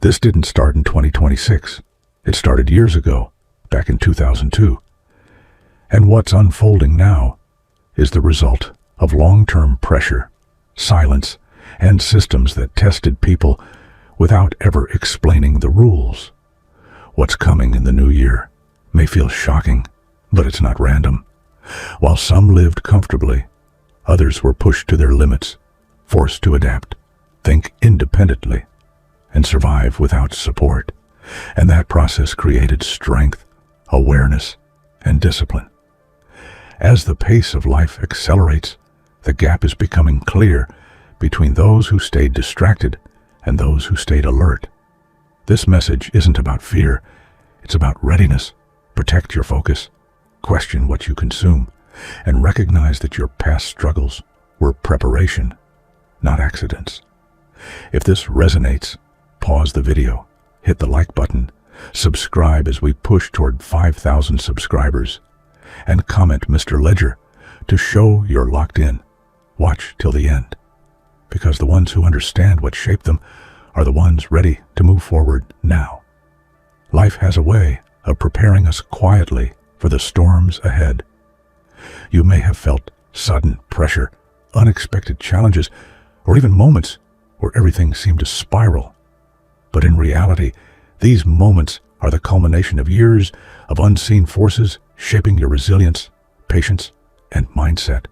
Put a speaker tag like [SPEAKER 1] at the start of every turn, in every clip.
[SPEAKER 1] This didn't start in 2026. It started years ago, back in 2002. And what's unfolding now is the result of long-term pressure, silence, and systems that tested people without ever explaining the rules. What's coming in the new year may feel shocking, but it's not random. While some lived comfortably, others were pushed to their limits, forced to adapt, think independently, and survive without support. And that process created strength, awareness, and discipline. As the pace of life accelerates, the gap is becoming clear between those who stayed distracted and those who stayed alert. This message isn't about fear, it's about readiness. Protect your focus, question what you consume, and recognize that your past struggles were preparation, not accidents. If this resonates, pause the video, hit the like button, subscribe as we push toward 5,000 subscribers, and comment Mr. Ledger to show you're locked in. Watch till the end, because the ones who understand what shaped them are the ones ready to move forward now. Life has a way of preparing us quietly for the storms ahead. You may have felt sudden pressure, unexpected challenges, or even moments where everything seemed to spiral. But in reality, these moments are the culmination of years of unseen forces shaping your resilience, patience, and mindset.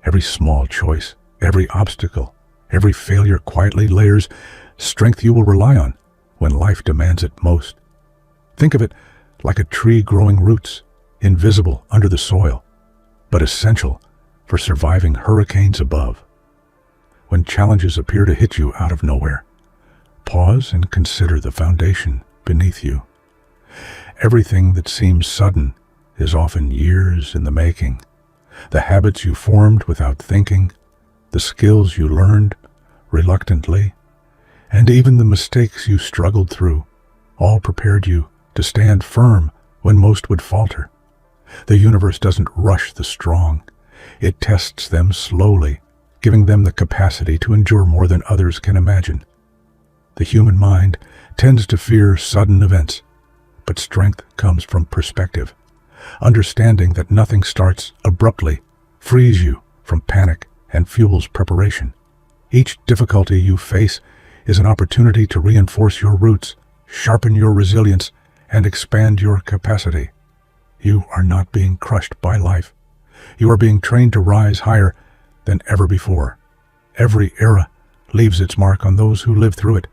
[SPEAKER 1] Every small choice, every obstacle, every failure quietly layers strength you will rely on when life demands it most. Think of it like a tree growing roots, invisible under the soil, but essential for surviving hurricanes above. When challenges appear to hit you out of nowhere, pause and consider the foundation beneath you. Everything that seems sudden is often years in the making. The habits you formed without thinking, the skills you learned reluctantly, and even the mistakes you struggled through, all prepared you to stand firm when most would falter. The universe doesn't rush the strong. It tests them slowly, giving them the capacity to endure more than others can imagine. The human mind tends to fear sudden events, but strength comes from perspective. Understanding that nothing starts abruptly frees you from panic and fuels preparation. Each difficulty you face is an opportunity to reinforce your roots, sharpen your resilience, and expand your capacity. You are not being crushed by life. You are being trained to rise higher than ever before. Every era leaves its mark on those who live through it,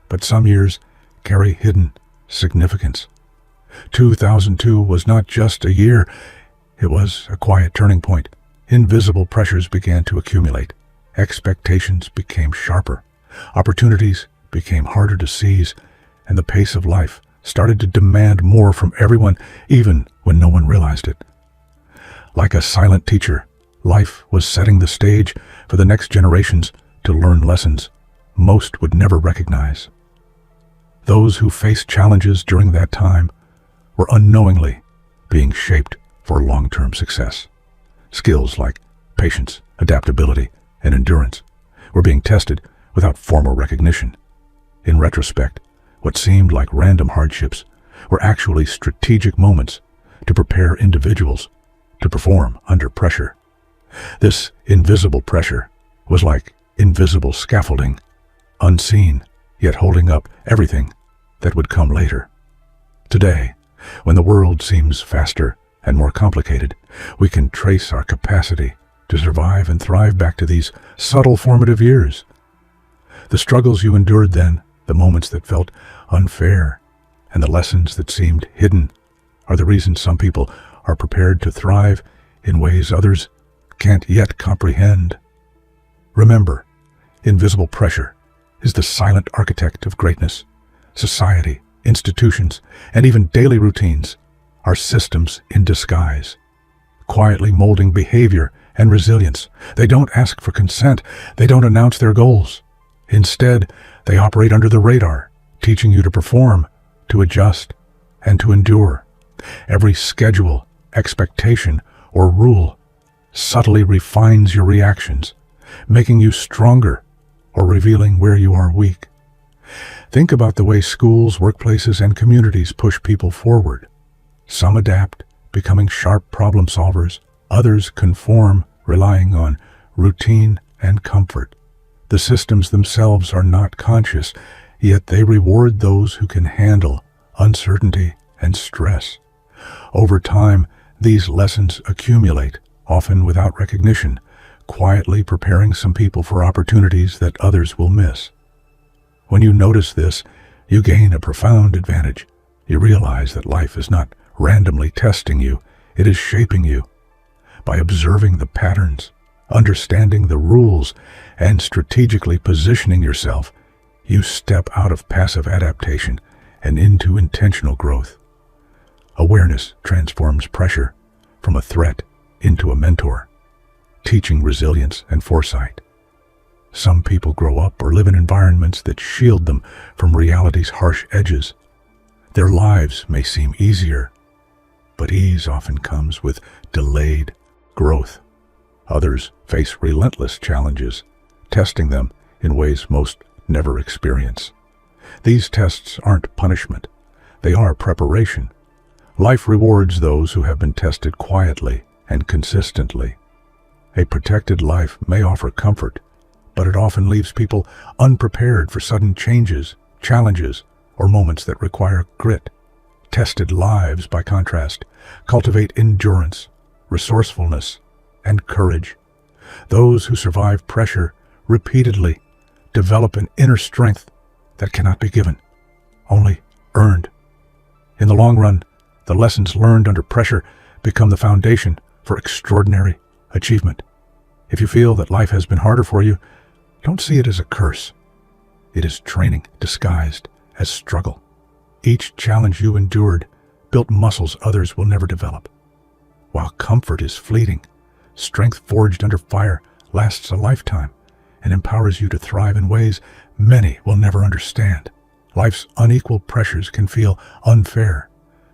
[SPEAKER 1] but some years carry hidden significance. 2002 was not just a year, it was a quiet turning point. Invisible pressures began to accumulate. Expectations became sharper. Opportunities became harder to seize, and the pace of life started to demand more from everyone, even when no one realized it. Like a silent teacher, life was setting the stage for the next generations to learn lessons most would never recognize. Those who faced challenges during that time were unknowingly being shaped for long-term success. Skills like patience, adaptability, and endurance were being tested without formal recognition. In retrospect, what seemed like random hardships were actually strategic moments to prepare individuals to perform under pressure. This invisible pressure was like invisible scaffolding, unseen, yet holding up everything that would come later. Today, when the world seems faster and more complicated, we can trace our capacity to survive and thrive back to these subtle formative years. The struggles you endured then, the moments that felt unfair, and the lessons that seemed hidden are the reasons some people are prepared to thrive in ways others can't yet comprehend. Remember, invisible pressure is the silent architect of greatness. Society, institutions, and even daily routines are systems in disguise, quietly molding behavior and resilience. They don't ask for consent. They don't announce their goals. Instead, they operate under the radar, teaching you to perform, to adjust, and to endure. Every schedule, expectation, or rule subtly refines your reactions, making you stronger or revealing where you are weak. Think about the way schools, workplaces, and communities push people forward. Some adapt, becoming sharp problem solvers. Others conform, relying on routine and comfort. The systems themselves are not conscious, yet they reward those who can handle uncertainty and stress. Over time, these lessons accumulate, often without recognition, quietly preparing some people for opportunities that others will miss. When you notice this, you gain a profound advantage. You realize that life is not randomly testing you, it is shaping you. By observing the patterns, understanding the rules, and strategically positioning yourself, you step out of passive adaptation and into intentional growth. Awareness transforms pressure from a threat into a mentor, teaching resilience and foresight. Some people grow up or live in environments that shield them from reality's harsh edges. Their lives may seem easier, but ease often comes with delayed growth. Others face relentless challenges, testing them in ways most never experience. These tests aren't punishment, they are preparation. Life rewards those who have been tested quietly and consistently. A protected life may offer comfort, but it often leaves people unprepared for sudden changes, challenges, or moments that require grit. Tested lives, by contrast, cultivate endurance, resourcefulness, and courage. Those who survive pressure repeatedly develop an inner strength that cannot be given, only earned. In the long run, the lessons learned under pressure become the foundation for extraordinary achievement. If you feel that life has been harder for you, don't see it as a curse. It is training disguised as struggle. Each challenge you endured built muscles others will never develop. While comfort is fleeting, strength forged under fire lasts a lifetime and empowers you to thrive in ways many will never understand. Life's unequal pressures can feel unfair.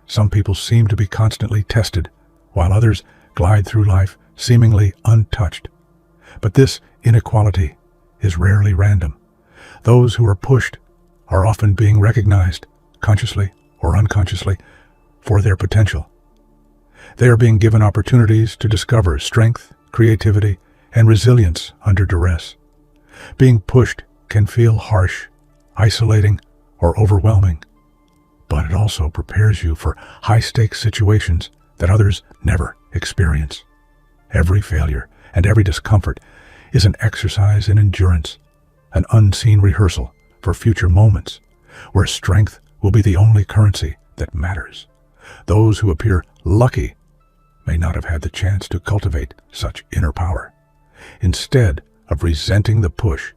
[SPEAKER 1] Some people seem to be constantly tested, while others glide through life seemingly untouched. But this inequality is rarely random. Those who are pushed are often being recognized, consciously or unconsciously, for their potential. They are being given opportunities to discover strength, creativity, and resilience under duress. Being pushed can feel harsh, isolating, or overwhelming, but it also prepares you for high-stakes situations that others never experience. Every failure and every discomfort is an exercise in endurance, an unseen rehearsal for future moments where strength will be the only currency that matters. Those who appear lucky may not have had the chance to cultivate such inner power. Instead of resenting the push,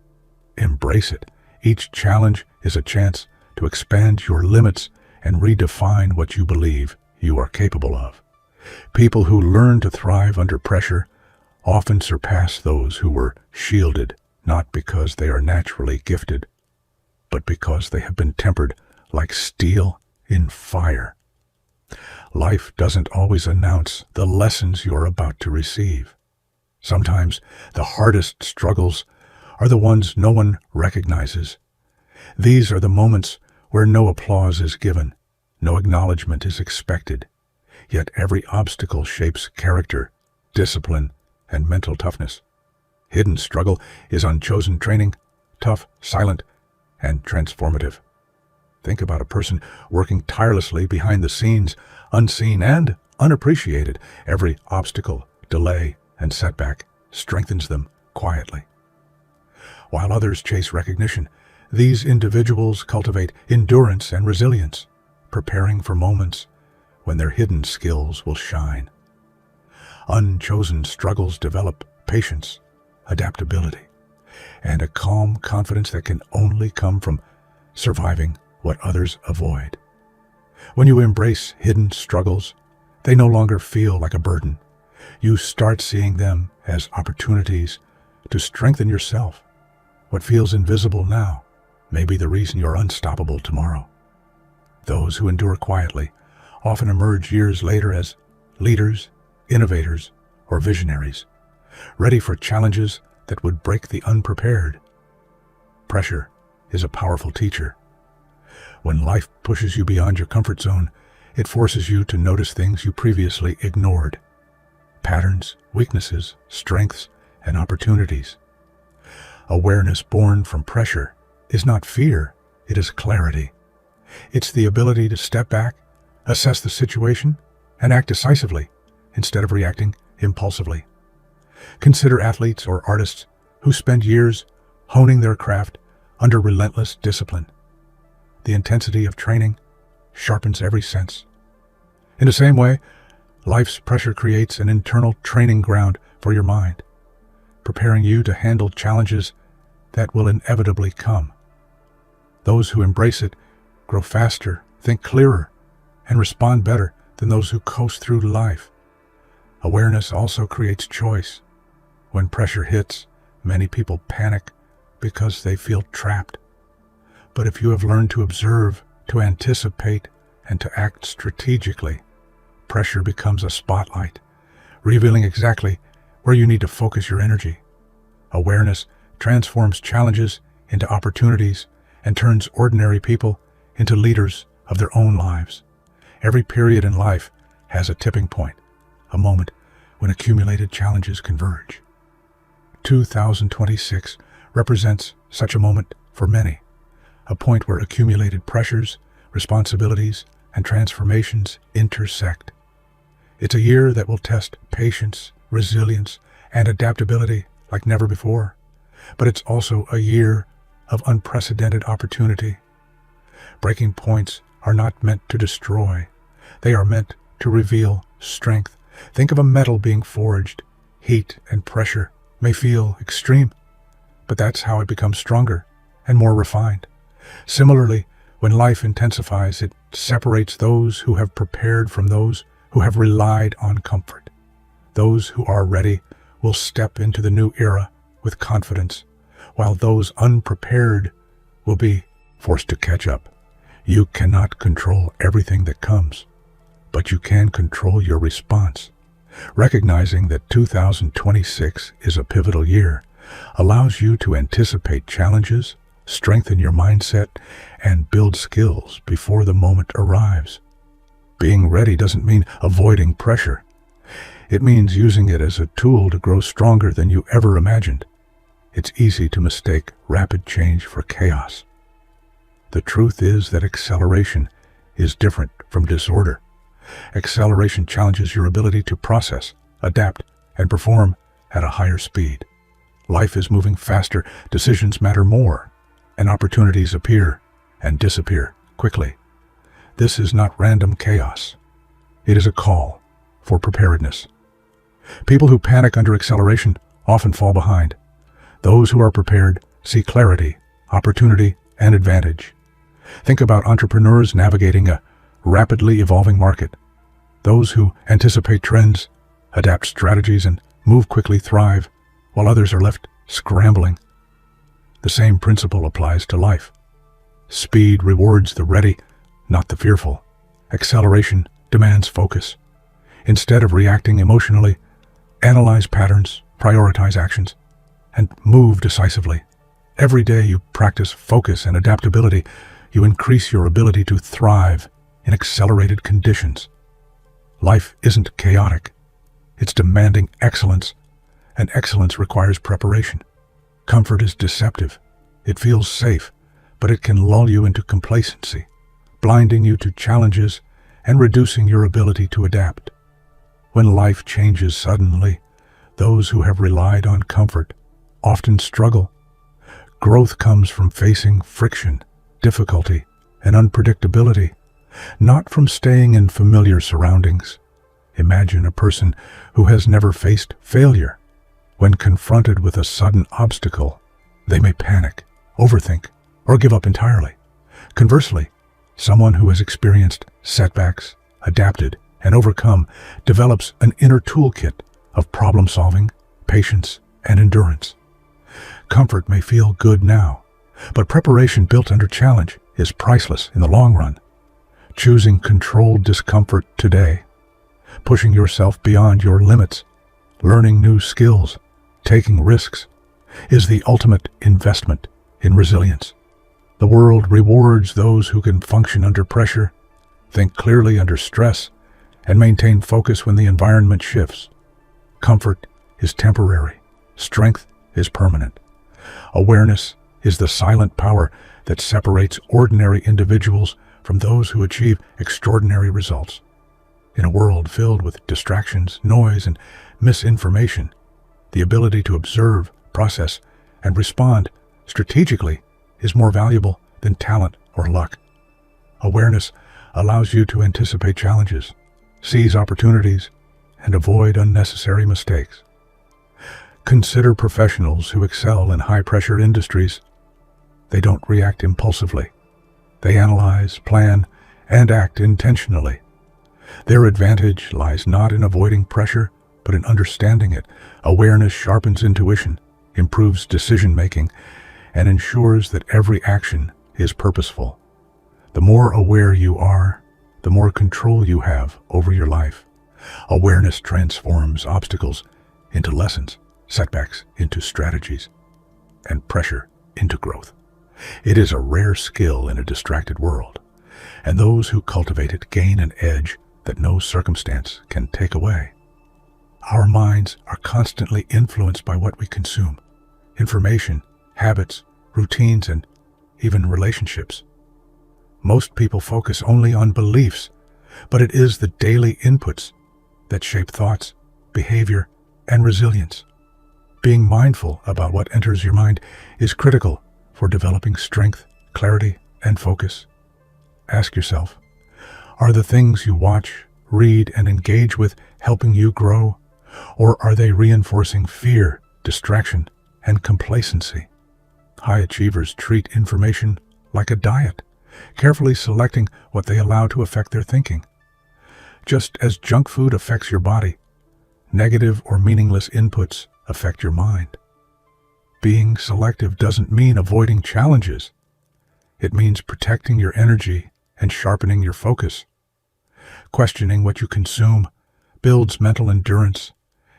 [SPEAKER 1] embrace it. Each challenge is a chance to expand your limits and redefine what you believe you are capable of. People who learn to thrive under pressure often surpass those who were shielded, not because they are naturally gifted, but because they have been tempered like steel in fire. Life doesn't always announce the lessons you're about to receive. Sometimes the hardest struggles are the ones no one recognizes. These are the moments where no applause is given, no acknowledgement is expected. Yet every obstacle shapes character, discipline, and mental toughness. Hidden struggle is unchosen training, tough, silent, and transformative. Think about a person working tirelessly behind the scenes, unseen and unappreciated. Every obstacle, delay, and setback strengthens them quietly. While others chase recognition, these individuals cultivate endurance and resilience, preparing for moments when their hidden skills will shine. Unchosen struggles develop patience, adaptability, and a calm confidence that can only come from surviving what others avoid. When you embrace hidden struggles, they no longer feel like a burden. You start seeing them as opportunities to strengthen yourself. What feels invisible now may be the reason you're unstoppable tomorrow. Those who endure quietly often emerge years later as leaders, innovators, or visionaries, ready for challenges that would break the unprepared. Pressure is a powerful teacher. When life pushes you beyond your comfort zone, it forces you to notice things you previously ignored. Patterns, weaknesses, strengths, and opportunities. Awareness born from pressure is not fear, it is clarity. It's the ability to step back, assess the situation, and act decisively instead of reacting impulsively. Consider athletes or artists who spend years honing their craft under relentless discipline. The intensity of training sharpens every sense. In the same way, life's pressure creates an internal training ground for your mind, preparing you to handle challenges that will inevitably come. Those who embrace it grow faster, think clearer, and respond better than those who coast through life. Awareness also creates choice. When pressure hits, many people panic because they feel trapped. But if you have learned to observe, to anticipate, and to act strategically, pressure becomes a spotlight, revealing exactly where you need to focus your energy. Awareness transforms challenges into opportunities and turns ordinary people into leaders of their own lives. Every period in life has a tipping point, a moment when accumulated challenges converge. 2026 represents such a moment for many, a point where accumulated pressures, responsibilities, and transformations intersect. It's a year that will test patience, resilience, and adaptability like never before. But it's also a year of unprecedented opportunity. Breaking points are not meant to destroy. They are meant to reveal strength. Think of a metal being forged. Heat and pressure may feel extreme, but that's how it becomes stronger and more refined. Similarly, when life intensifies, it separates those who have prepared from those who have relied on comfort. Those who are ready will step into the new era with confidence, while those unprepared will be forced to catch up. You cannot control everything that comes, but you can control your response. Recognizing that 2026 is a pivotal year allows you to anticipate challenges, strengthen your mindset, and build skills before the moment arrives. Being ready doesn't mean avoiding pressure. It means using it as a tool to grow stronger than you ever imagined. It's easy to mistake rapid change for chaos. The truth is that acceleration is different from disorder. Acceleration challenges your ability to process, adapt, and perform at a higher speed. Life is moving faster, decisions matter more, and opportunities appear and disappear quickly. This is not random chaos. It is a call for preparedness. People who panic under acceleration often fall behind. Those who are prepared see clarity, opportunity, and advantage. Think about entrepreneurs navigating a rapidly evolving market. Those who anticipate trends, adapt strategies, and move quickly thrive, while others are left scrambling. The same principle applies to life. Speed rewards the ready, not the fearful. Acceleration demands focus. Instead of reacting emotionally, analyze patterns, prioritize actions, and move decisively. Every day you practice focus and adaptability, you increase your ability to thrive in accelerated conditions. Life isn't chaotic. It's demanding excellence, and excellence requires preparation. Comfort is deceptive. It feels safe, but it can lull you into complacency, blinding you to challenges and reducing your ability to adapt. When life changes suddenly, those who have relied on comfort often struggle. Growth comes from facing friction, difficulty, and unpredictability, not from staying in familiar surroundings. Imagine a person who has never faced failure. When confronted with a sudden obstacle, they may panic, overthink, or give up entirely. Conversely, someone who has experienced setbacks, adapted, and overcome develops an inner toolkit of problem-solving, patience, and endurance. Comfort may feel good now, but preparation built under challenge is priceless in the long run. Choosing controlled discomfort today, pushing yourself beyond your limits, learning new skills, taking risks, is the ultimate investment in resilience. The world rewards those who can function under pressure, think clearly under stress, and maintain focus when the environment shifts. Comfort is temporary. Strength is permanent. Awareness is the silent power that separates ordinary individuals from those who achieve extraordinary results. In a world filled with distractions, noise, and misinformation, the ability to observe, process, and respond strategically is more valuable than talent or luck. Awareness allows you to anticipate challenges, seize opportunities, and avoid unnecessary mistakes. Consider professionals who excel in high-pressure industries. They don't react impulsively. They analyze, plan, and act intentionally. Their advantage lies not in avoiding pressure, but in understanding it. Awareness sharpens intuition, improves decision-making, and ensures that every action is purposeful. The more aware you are, the more control you have over your life. Awareness transforms obstacles into lessons, setbacks into strategies, and pressure into growth. It is a rare skill in a distracted world, and those who cultivate it gain an edge that no circumstance can take away. Our minds are constantly influenced by what we consume: information, habits, routines, and even relationships. Most people focus only on beliefs, but it is the daily inputs that shape thoughts, behavior, and resilience. Being mindful about what enters your mind is critical for developing strength, clarity, and focus. Ask yourself, are the things you watch, read, and engage with helping you grow, or are they reinforcing fear, distraction, and complacency? High achievers treat information like a diet, carefully selecting what they allow to affect their thinking. Just as junk food affects your body, negative or meaningless inputs affect your mind. Being selective doesn't mean avoiding challenges. It means protecting your energy and sharpening your focus. Questioning what you consume builds mental endurance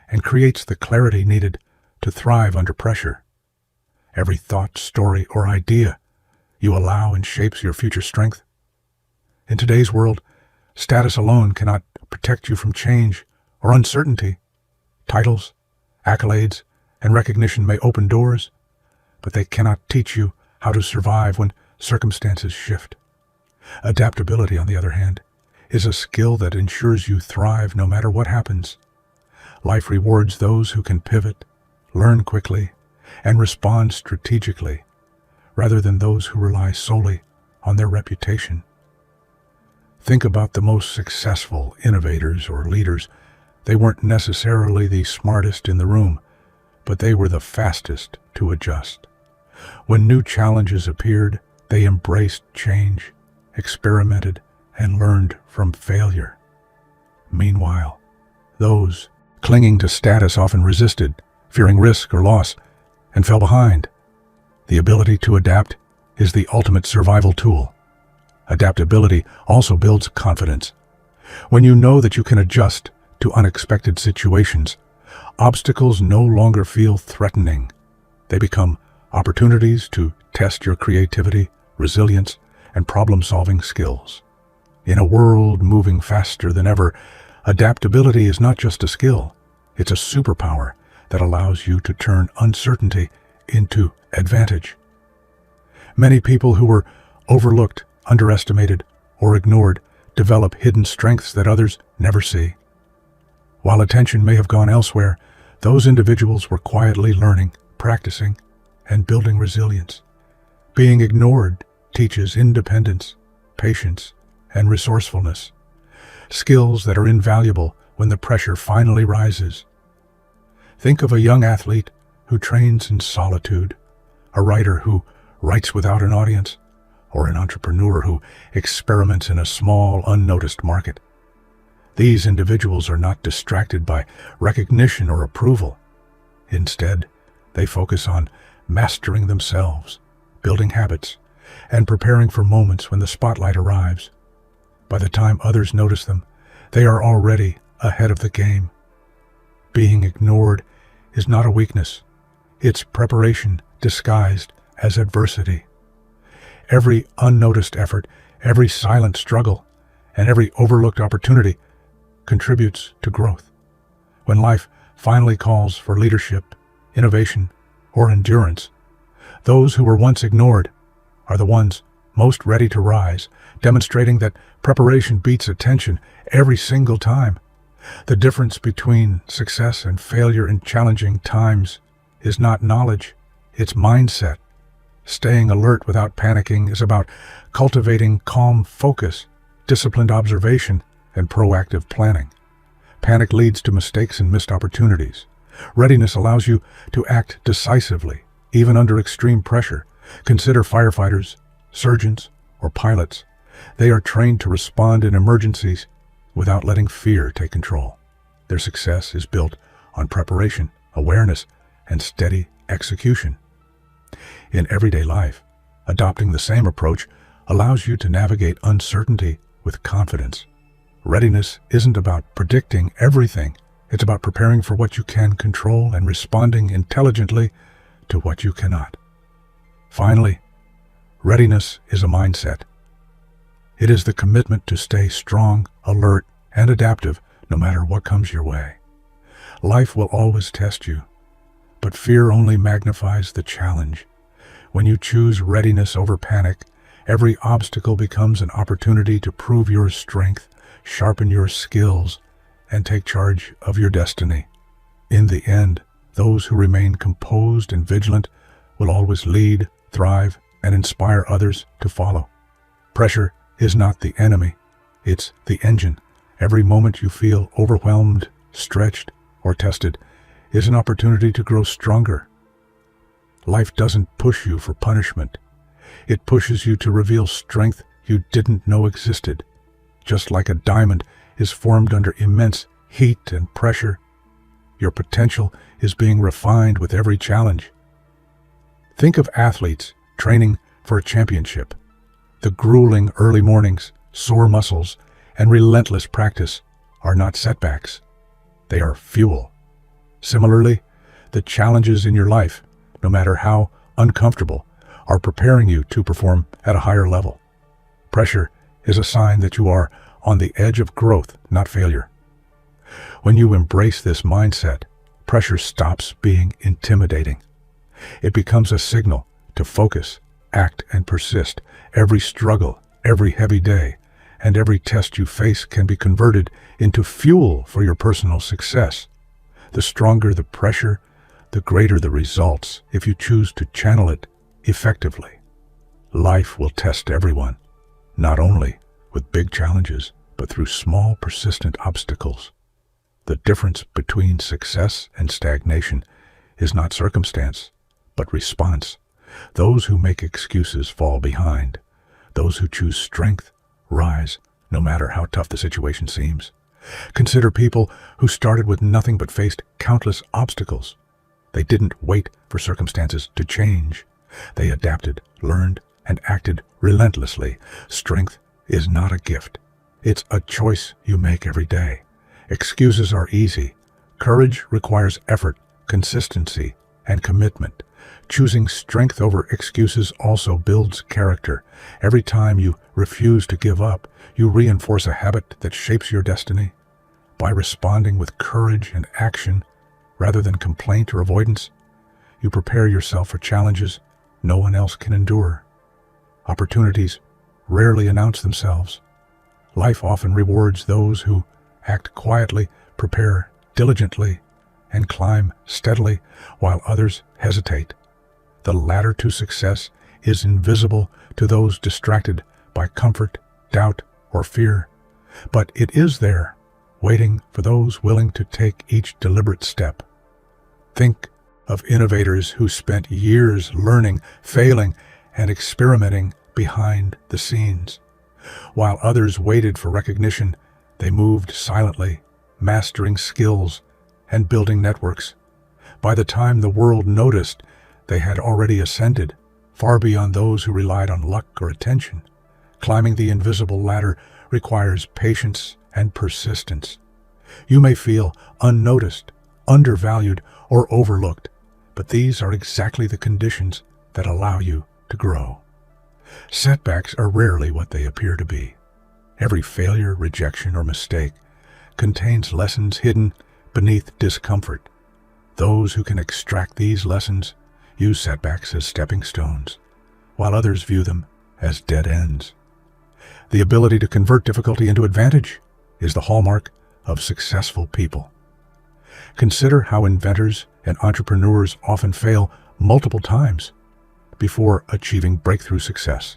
[SPEAKER 1] and creates the clarity needed to thrive under pressure. Every thought, story, or idea you allow and shapes your future strength. In today's world, status alone cannot protect you from change or uncertainty. Titles, accolades, and recognition may open doors, but they cannot teach you how to survive when circumstances shift. Adaptability, on the other hand, is a skill that ensures you thrive no matter what happens. Life rewards those who can pivot, learn quickly, and respond strategically, rather than those who rely solely on their reputation. Think about the most successful innovators or leaders. They weren't necessarily the smartest in the room, but they were the fastest to adjust. When new challenges appeared, they embraced change, experimented, and learned from failure. Meanwhile, those clinging to status often resisted, fearing risk or loss, and fell behind. The ability to adapt is the ultimate survival tool. Adaptability also builds confidence. When you know that you can adjust to unexpected situations, obstacles no longer feel threatening. They become opportunities to test your creativity, resilience, and problem-solving skills. In a world moving faster than ever, adaptability is not just a skill, it's a superpower that allows you to turn uncertainty into advantage. Many people who were overlooked, underestimated, or ignored develop hidden strengths that others never see. While attention may have gone elsewhere, those individuals were quietly learning, practicing, and building resilience. Being ignored teaches independence, patience, and resourcefulness, skills that are invaluable when the pressure finally rises. Think of a young athlete who trains in solitude, a writer who writes without an audience, or an entrepreneur who experiments in a small, unnoticed market. These individuals are not distracted by recognition or approval. Instead, they focus on mastering themselves, building habits, and preparing for moments when the spotlight arrives. By the time others notice them, they are already ahead of the game. Being ignored is not a weakness. It's preparation disguised as adversity. Every unnoticed effort, every silent struggle, and every overlooked opportunity contributes to growth. When life finally calls for leadership, innovation, or endurance, those who were once ignored are the ones most ready to rise, demonstrating that preparation beats attention every single time. The difference between success and failure in challenging times is not knowledge, it's mindset. Staying alert without panicking is about cultivating calm focus, disciplined observation, and proactive planning. Panic leads to mistakes and missed opportunities. Readiness allows you to act decisively, even under extreme pressure. Consider firefighters, surgeons, or pilots. They are trained to respond in emergencies without letting fear take control. Their success is built on preparation, awareness, and steady execution. In everyday life, adopting the same approach allows you to navigate uncertainty with confidence. Readiness isn't about predicting everything. It's about preparing for what you can control and responding intelligently to what you cannot. Finally, readiness is a mindset. It is the commitment to stay strong, alert, and adaptive no matter what comes your way. Life will always test you, but fear only magnifies the challenge. When you choose readiness over panic, every obstacle becomes an opportunity to prove your strength, sharpen your skills, and take charge of your destiny. In the end, those who remain composed and vigilant will always lead, thrive, and inspire others to follow. Pressure is not the enemy, it's the engine. Every moment you feel overwhelmed, stretched, or tested is an opportunity to grow stronger. Life doesn't push you for punishment. It pushes you to reveal strength you didn't know existed. Just like a diamond is formed under immense heat and pressure, your potential is being refined with every challenge. Think of athletes training for a championship. The grueling early mornings, sore muscles, and relentless practice are not setbacks. They are fuel. Similarly, the challenges in your life, no matter how uncomfortable, are preparing you to perform at a higher level. Pressure is a sign that you are on the edge of growth, not failure. When you embrace this mindset, pressure stops being intimidating. It becomes a signal to focus, act, and persist. Every struggle, every heavy day, and every test you face can be converted into fuel for your personal success. The stronger the pressure, the greater the results if you choose to channel it effectively. Life will test everyone, not only with big challenges, but through small, persistent obstacles. The difference between success and stagnation is not circumstance, but response. Those who make excuses fall behind. Those who choose strength rise, no matter how tough the situation seems. Consider people who started with nothing but faced countless obstacles. They didn't wait for circumstances to change. They adapted, learned, and acted relentlessly. Strength is not a gift. It's a choice you make every day. Excuses are easy. Courage requires effort, consistency, and commitment. Choosing strength over excuses also builds character. Every time you refuse to give up, you reinforce a habit that shapes your destiny. By responding with courage and action, rather than complaint or avoidance, you prepare yourself for challenges no one else can endure. Opportunities rarely announce themselves. Life often rewards those who act quietly, prepare diligently, and climb steadily, while others hesitate. The ladder to success is invisible to those distracted by comfort, doubt, or fear, but it is there, waiting for those willing to take each deliberate step. Think of innovators who spent years learning, failing, and experimenting behind the scenes. While others waited for recognition, they moved silently, mastering skills and building networks. By the time the world noticed, they had already ascended, far beyond those who relied on luck or attention. Climbing the invisible ladder requires patience and persistence. You may feel unnoticed, undervalued, or overlooked, but these are exactly the conditions that allow you to grow. Setbacks are rarely what they appear to be. Every failure, rejection, or mistake contains lessons hidden beneath discomfort. Those who can extract these lessons use setbacks as stepping stones, while others view them as dead ends. The ability to convert difficulty into advantage is the hallmark of successful people. Consider how inventors and entrepreneurs often fail multiple times before achieving breakthrough success.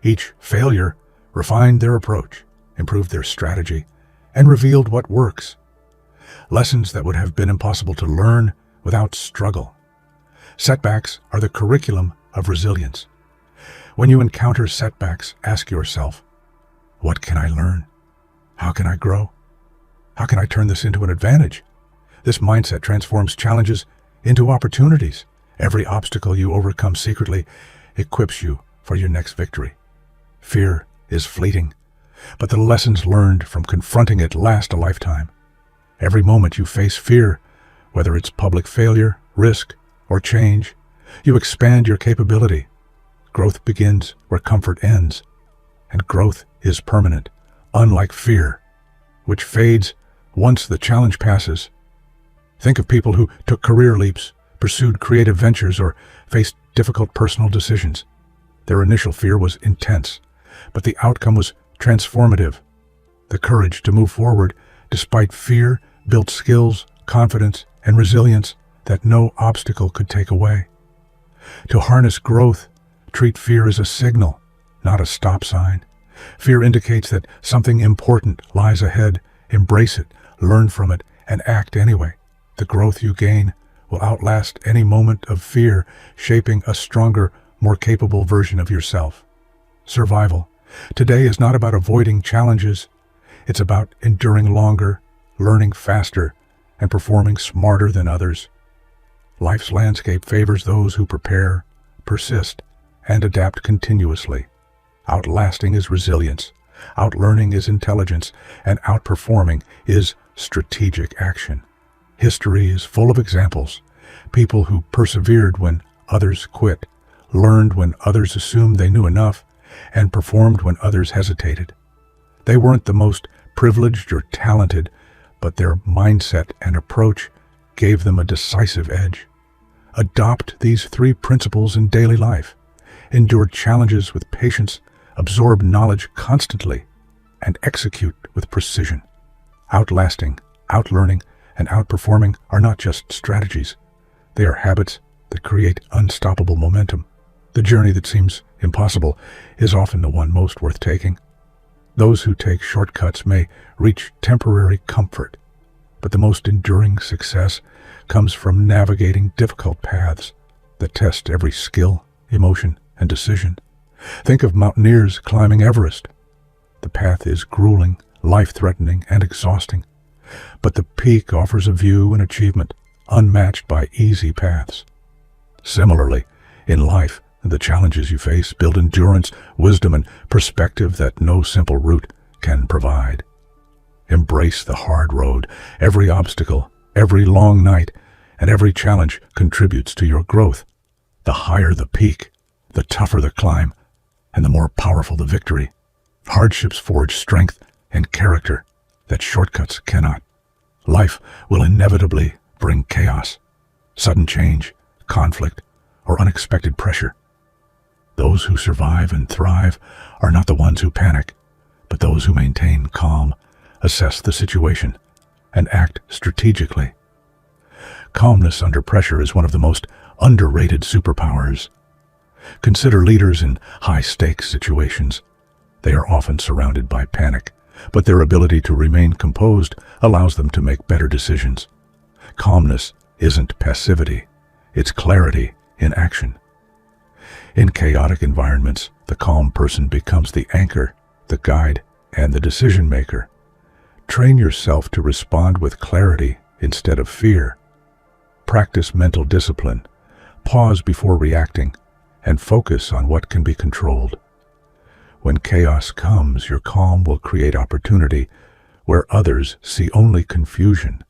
[SPEAKER 1] Each failure refined their approach, improved their strategy, and revealed what works. Lessons that would have been impossible to learn without struggle. Setbacks are the curriculum of resilience. When you encounter setbacks, ask yourself, what can I learn? How can I grow? How can I turn this into an advantage? This mindset transforms challenges into opportunities. Every obstacle you overcome secretly equips you for your next victory. Fear is fleeting, but the lessons learned from confronting it last a lifetime. Every moment you face fear, whether it's public failure, risk, or change, you expand your capability. Growth begins where comfort ends, and growth is permanent, unlike fear, which fades once the challenge passes. Think of people who took career leaps, pursued creative ventures, or faced difficult personal decisions. Their initial fear was intense, but the outcome was transformative. The courage to move forward despite fear built skills, confidence, and resilience that no obstacle could take away. To harness growth, treat fear as a signal, not a stop sign. Fear indicates that something important lies ahead. Embrace it, learn from it, and act anyway. The growth you gain will outlast any moment of fear, shaping a stronger, more capable version of yourself. Survival. Today is not about avoiding challenges. It's about enduring longer, learning faster, and performing smarter than others. Life's landscape favors those who prepare, persist, and adapt continuously. Outlasting is resilience, outlearning is intelligence, and outperforming is strategic action. History is full of examples. People who persevered when others quit, learned when others assumed they knew enough, and performed when others hesitated. They weren't the most privileged or talented, but their mindset and approach gave them a decisive edge. Adopt these three principles in daily life. Endure challenges with patience, absorb knowledge constantly, and execute with precision. Outlasting, outlearning, and outperforming are not just strategies. They are habits that create unstoppable momentum. The journey that seems impossible is often the one most worth taking. Those who take shortcuts may reach temporary comfort, but the most enduring success comes from navigating difficult paths that test every skill, emotion, and decision. Think of mountaineers climbing Everest. The path is grueling, life-threatening, and exhausting, but the peak offers a view and achievement unmatched by easy paths. Similarly, in life, the challenges you face build endurance, wisdom, and perspective that no simple route can provide. Embrace the hard road. Every obstacle, every long night, and every challenge contributes to your growth. The higher the peak, the tougher the climb, and the more powerful the victory. Hardships forge strength and character that shortcuts cannot. Life will inevitably bring chaos, sudden change, conflict, or unexpected pressure. Those who survive and thrive are not the ones who panic, but those who maintain calm, assess the situation, and act strategically. Calmness under pressure is one of the most underrated superpowers. Consider leaders in high-stakes situations. They are often surrounded by panic, but their ability to remain composed allows them to make better decisions. Calmness isn't passivity, it's clarity in action. In chaotic environments, the calm person becomes the anchor, the guide, and the decision-maker. Train yourself to respond with clarity instead of fear. Practice mental discipline. Pause before reacting, and focus on what can be controlled. When chaos comes, your calm will create opportunity where others see only confusion.